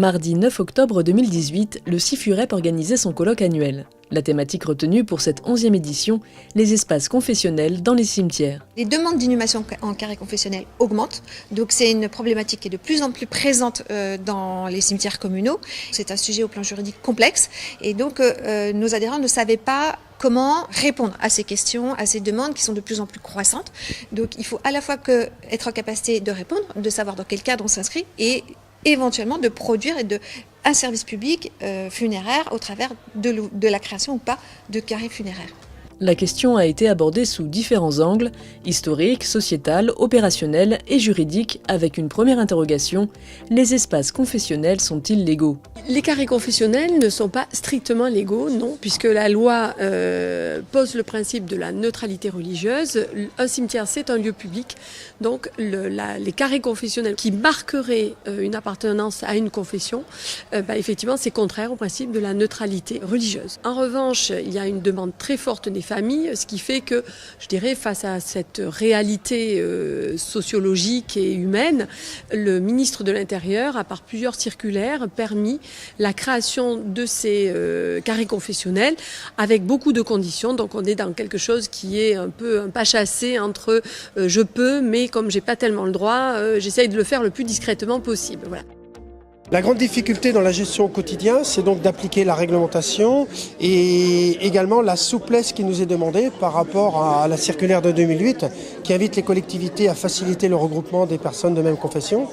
Mardi 9 octobre 2018, le CIFUREP organisait son colloque annuel. La thématique retenue pour cette 11e édition, les espaces confessionnels dans les cimetières. Les demandes d'inhumation en carré confessionnel augmentent, donc c'est une problématique qui est de plus en plus présente dans les cimetières communaux. C'est un sujet au plan juridique complexe et donc nos adhérents ne savaient pas comment répondre à ces questions, à ces demandes qui sont de plus en plus croissantes. Donc il faut à la fois être en capacité de répondre, de savoir dans quel cadre on s'inscrit et éventuellement de produire un service public funéraire au travers de la création ou pas de carrés funéraires. La question a été abordée sous différents angles, historiques, sociétal, opérationnel et juridique, avec une première interrogation, les espaces confessionnels sont-ils légaux ? Les carrés confessionnels ne sont pas strictement légaux, non, puisque la loi pose le principe de la neutralité religieuse. Un cimetière, c'est un lieu public, donc les carrés confessionnels qui marqueraient une appartenance à une confession, effectivement, c'est contraire au principe de la neutralité religieuse. En revanche, il y a une demande très forte des familles, ce qui fait que, je dirais, face à cette réalité sociologique et humaine, le ministre de l'Intérieur a par plusieurs circulaires permis la création de ces carrés confessionnels avec beaucoup de conditions. Donc on est dans quelque chose qui est un peu un pas chassé entre je peux, mais comme j'ai pas tellement le droit, j'essaye de le faire le plus discrètement possible. Voilà. La grande difficulté dans la gestion au quotidien, c'est donc d'appliquer la réglementation et également la souplesse qui nous est demandée par rapport à la circulaire de 2008 qui invite les collectivités à faciliter le regroupement des personnes de même confession.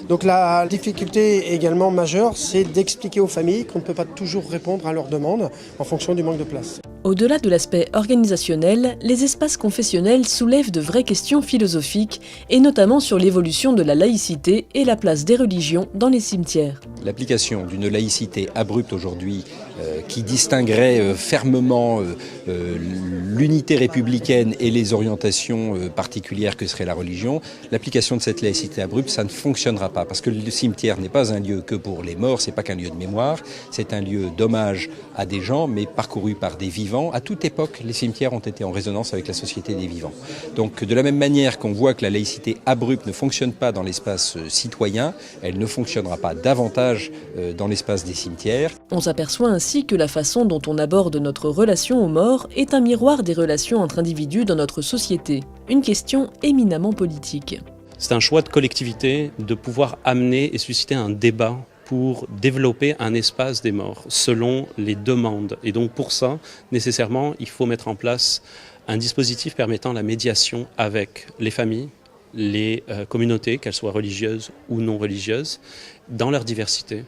Donc la difficulté également majeure, c'est d'expliquer aux familles qu'on ne peut pas toujours répondre à leurs demandes en fonction du manque de place. Au-delà de l'aspect organisationnel, les espaces confessionnels soulèvent de vraies questions philosophiques, et notamment sur l'évolution de la laïcité et la place des religions dans les cimetières. L'application d'une laïcité abrupte aujourd'hui qui distinguerait fermement l'unité républicaine et les orientations particulières que serait la religion, l'application de cette laïcité abrupte, ça ne fonctionnera pas parce que le cimetière n'est pas un lieu que pour les morts, c'est pas qu'un lieu de mémoire, c'est un lieu d'hommage à des gens mais parcouru par des vivants. À toute époque, les cimetières ont été en résonance avec la société des vivants. Donc de la même manière qu'on voit que la laïcité abrupte ne fonctionne pas dans l'espace citoyen, elle ne fonctionnera pas davantage dans l'espace des cimetières. On s'aperçoit ainsi que la façon dont on aborde notre relation aux morts est un miroir des relations entre individus dans notre société. Une question éminemment politique. C'est un choix de collectivité de pouvoir amener et susciter un débat pour développer un espace des morts selon les demandes. Et donc pour ça, nécessairement, il faut mettre en place un dispositif permettant la médiation avec les familles, les communautés, qu'elles soient religieuses ou non religieuses, dans leur diversité.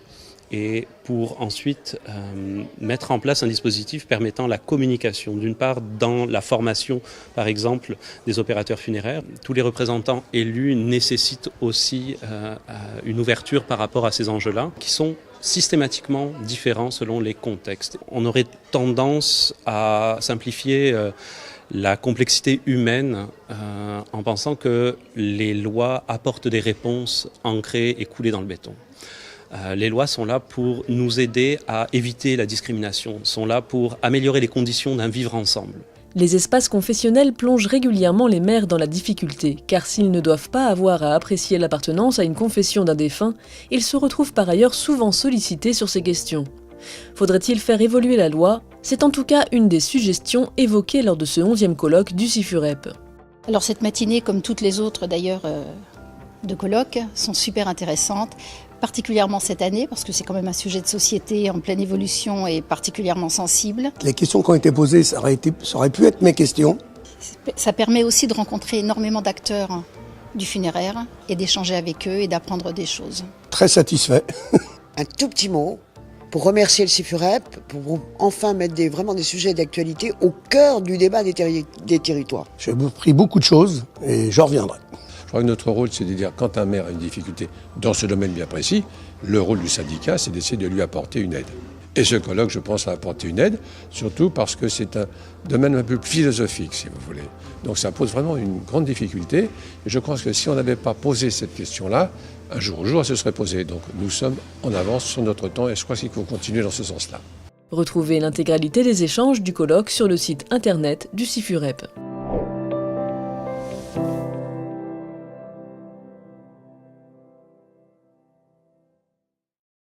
Et pour ensuite mettre en place un dispositif permettant la communication, d'une part dans la formation, par exemple, des opérateurs funéraires. Tous les représentants élus nécessitent aussi une ouverture par rapport à ces enjeux-là, qui sont systématiquement différents selon les contextes. On aurait tendance à simplifier la complexité humaine en pensant que les lois apportent des réponses ancrées et coulées dans le béton. Les lois sont là pour nous aider à éviter la discrimination, sont là pour améliorer les conditions d'un vivre ensemble. Les espaces confessionnels plongent régulièrement les maires dans la difficulté, car s'ils ne doivent pas avoir à apprécier l'appartenance à une confession d'un défunt, ils se retrouvent par ailleurs souvent sollicités sur ces questions. Faudrait-il faire évoluer la loi ? C'est en tout cas une des suggestions évoquées lors de ce 11e colloque du CIFUREP. Alors cette matinée, comme toutes les autres d'ailleurs de colloques, sont super intéressantes. Particulièrement cette année, parce que c'est quand même un sujet de société en pleine évolution et particulièrement sensible. Les questions qui ont été posées, ça aurait pu être mes questions. Ça permet aussi de rencontrer énormément d'acteurs du funéraire et d'échanger avec eux et d'apprendre des choses. Très satisfait. Un tout petit mot pour remercier le CIFUREP, pour enfin mettre vraiment des sujets d'actualité au cœur du débat des territoires. J'ai appris beaucoup de choses et j'en reviendrai. Je crois que notre rôle, c'est de dire quand un maire a une difficulté dans ce domaine bien précis, le rôle du syndicat, c'est d'essayer de lui apporter une aide. Et ce colloque, je pense, a apporté une aide, surtout parce que c'est un domaine un peu philosophique, si vous voulez. Donc ça pose vraiment une grande difficulté. Et je pense que si on n'avait pas posé cette question-là, un jour elle se serait posée. Donc nous sommes en avance sur notre temps et je crois qu'il faut continuer dans ce sens-là. Retrouvez l'intégralité des échanges du colloque sur le site internet du CIFUREP.